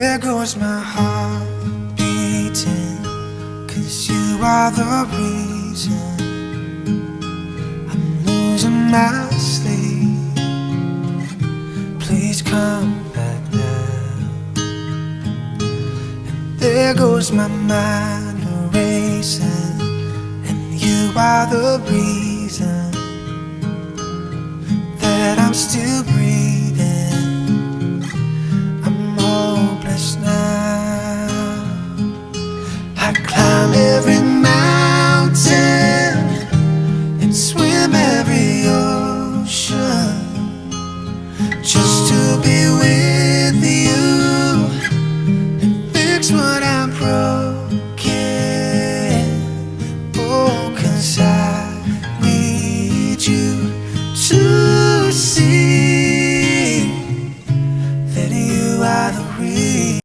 There goes my heart beating, 'cause you are the reason I'm losing my sleep. Please come back now. And there goes my mind racing, and you are the reason that I'm still breathing.